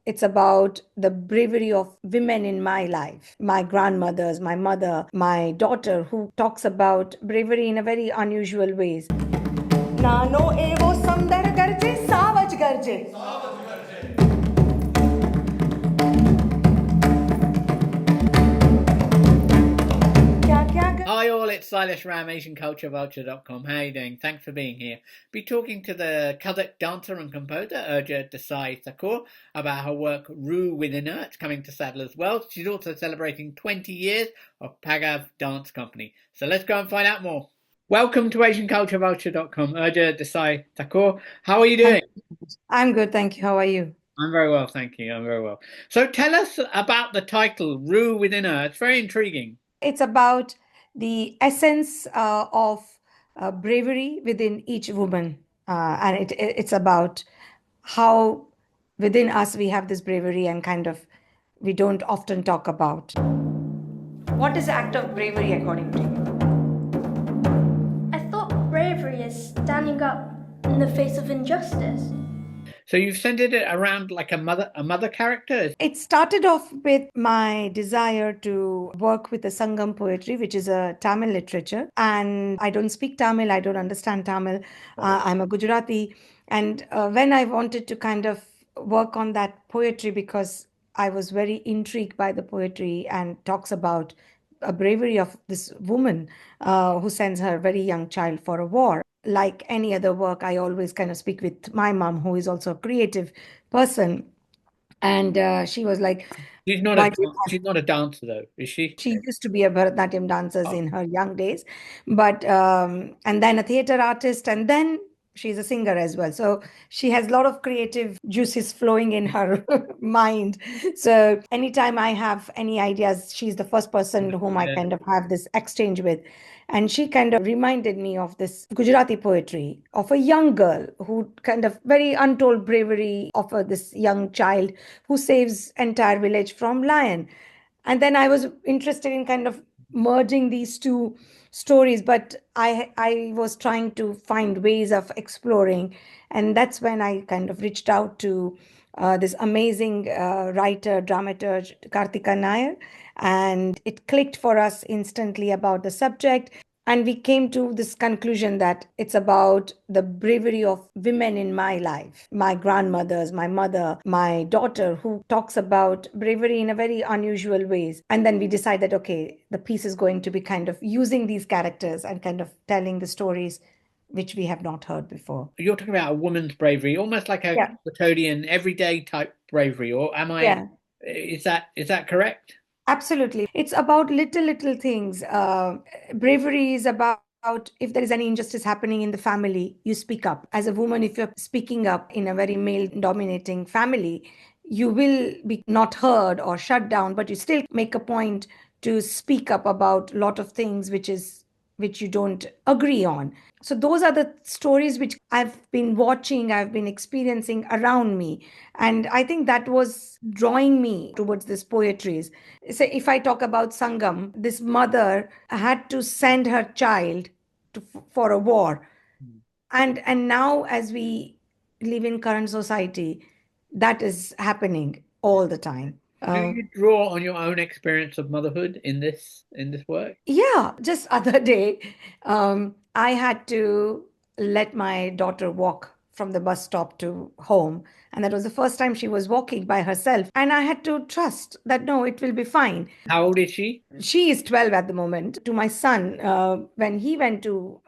it's about the bravery of women in my life, my grandmothers, my mother, my daughter, who talks about bravery in a very unusual ways. नानो एवो समदर गरजे सावज गरजे Hi all, it's Silas Ram, AsianCultureVulture.com. How are you doing? Thanks for being here. Be talking to the Kathak dancer and composer Urja Desai Thakore about her work Rooh within her. It's coming to Saddle as well. She's also celebrating 20 years of Pagrav Dance Company. So let's go and find out more. Welcome to AsianCultureVulture.com, Urja Desai Thakore. How are you doing? I'm good, thank you. How are you? I'm very well, thank you. I'm very well. So tell us about the title, Rooh within her. It's very intriguing. It's about the essence of bravery within each woman. And it's about how within us we have this bravery and kind of we don't often talk about. What is the act of bravery according to you? I thought bravery is standing up in the face of injustice. So you've centered it around like a mother character? It started off with my desire to work with the Sangam poetry, which is a Tamil literature. And I don't speak Tamil, I don't understand Tamil. I'm a Gujarati. And when I wanted to kind of work on that poetry, because I was very intrigued by the poetry and talks about a bravery of this woman who sends her very young child for a war. Like any other work, I always kind of speak with my mom, who is also a creative person. And she was like, She's not a dancer though, is she? she used to be a Bharatanatyam dancer in her young days, but and then a theater artist, and then she's a singer as well. So she has a lot of creative juices flowing in her mind. So anytime I have any ideas, she's the first person whom I kind of have this exchange with. And she kind of reminded me of this Gujarati poetry of a young girl who kind of very untold bravery of this young child who saves entire village from lion. And then I was interested in kind of merging these two stories, but I was trying to find ways of exploring, and that's when I kind of reached out to this amazing writer, dramaturg, Karthika Nair, and it clicked for us instantly about the subject. And we came to this conclusion that it's about the bravery of women in my life, my grandmothers, my mother, my daughter, who talks about bravery in a very unusual ways. And then we decided, okay, the piece is going to be kind of using these characters and kind of telling the stories which we have not heard before. You're talking about a woman's bravery, almost like a quotidian, everyday type bravery, or am I? Yeah. Is that correct? Absolutely. It's about little things. Bravery is about if there is any injustice happening in the family, you speak up. As a woman, if you're speaking up in a very male dominating family, you will be not heard or shut down, but you still make a point to speak up about a lot of things which you don't agree on. So those are the stories which I've been watching, I've been experiencing around me. And I think that was drawing me towards this poetry. Say, if I talk about Sangam, this mother had to send her child for a war. And now, as we live in current society, that is happening all the time. Do you draw on your own experience of motherhood in this work? Yeah, just other day, I had to let my daughter walk from the bus stop to home. And that was the first time she was walking by herself. And I had to trust that, no, it will be fine. How old is she? She is 12 at the moment. To my son, when he went to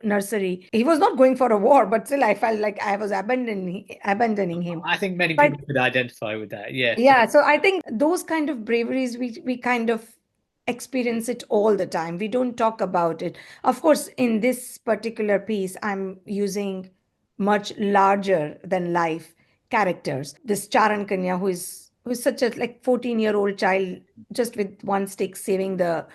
nursery, he was not going for a war, but still I felt like I was abandoning him. I think many people could identify with that. Yeah. Yeah. So I think those kind of braveries, we kind of experience it all the time. We don't talk about it. Of course, in this particular piece, I'm using much larger than life characters. This Charan Kanya, who's such a like 14-year-old child, just with one stick saving the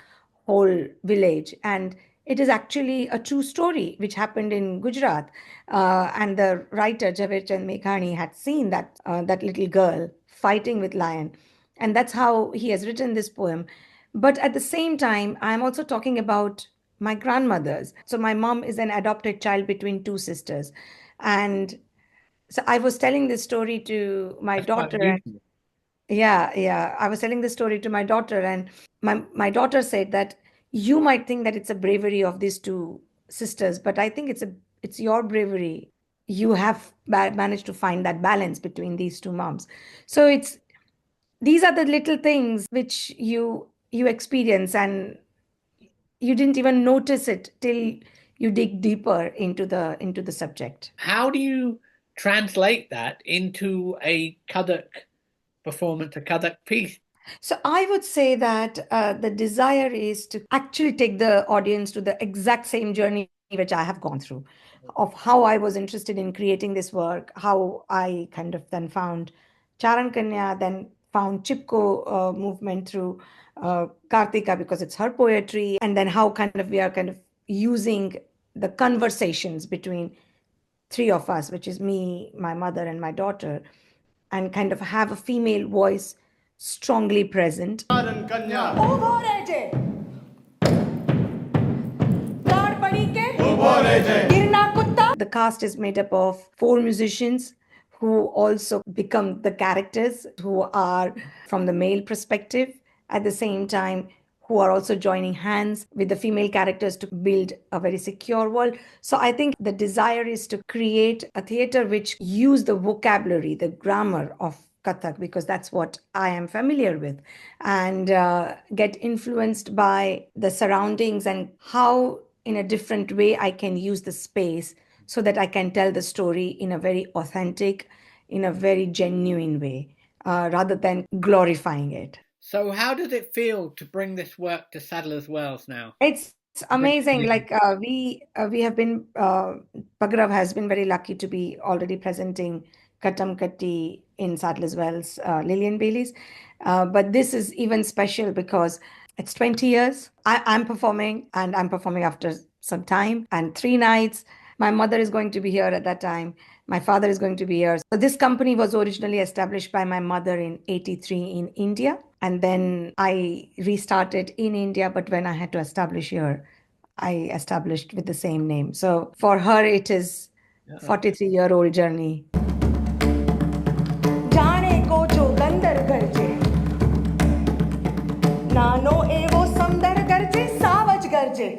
whole village. And it is actually a true story which happened in Gujarat. And the writer Zaverchand Meghani had seen that little girl fighting with lion. And that's how he has written this poem. But at the same time, I'm also talking about my grandmothers. So my mom is an adopted child between two sisters. And So I was telling this story to my That's quite daughter, and unusual. yeah, I was telling this story to my daughter, and my daughter said that you might think that it's a bravery of these two sisters, but I think it's your bravery. You have managed to find that balance between these two moms. So it's these are the little things which you experience, and you didn't even notice it till you dig deeper into the subject. How do you translate that into a Kathak performance, a Kathak piece? So I would say that the desire is to actually take the audience to the exact same journey which I have gone through, of how I was interested in creating this work, how I kind of then found Charan Kanya, then found Chipko movement through Karthika because it's her poetry, and then how kind of we are kind of using the conversations between three of us, which is me, my mother, and my daughter, and kind of have a female voice strongly present. The cast is made up of four musicians who also become the characters, who are from the male perspective, at the same time who are also joining hands with the female characters to build a very secure world. So I think the desire is to create a theater which use the vocabulary, the grammar of Kathak, because that's what I am familiar with, and get influenced by the surroundings and how, in a different way, I can use the space so that I can tell the story in a very authentic, in a very genuine way, rather than glorifying it. So, how does it feel to bring this work to Sadler's Wells now? It's amazing. Like we have been Pagrav has been very lucky to be already presenting Katam Katti in Sadler's Wells, Lillian Bailey's. But this is even special because it's 20 years. I'm performing, and I'm performing after some time and 3 nights. My mother is going to be here at that time. My father is going to be here. So this company was originally established by my mother in 83 in India. And then I restarted in India. But when I had to establish here, I established with the same name. So for her, it is 43-year-old journey. જાણે કોચો ગંદર ગરજે નાનો એવો સમદર ગરજે સાવજ ગરજે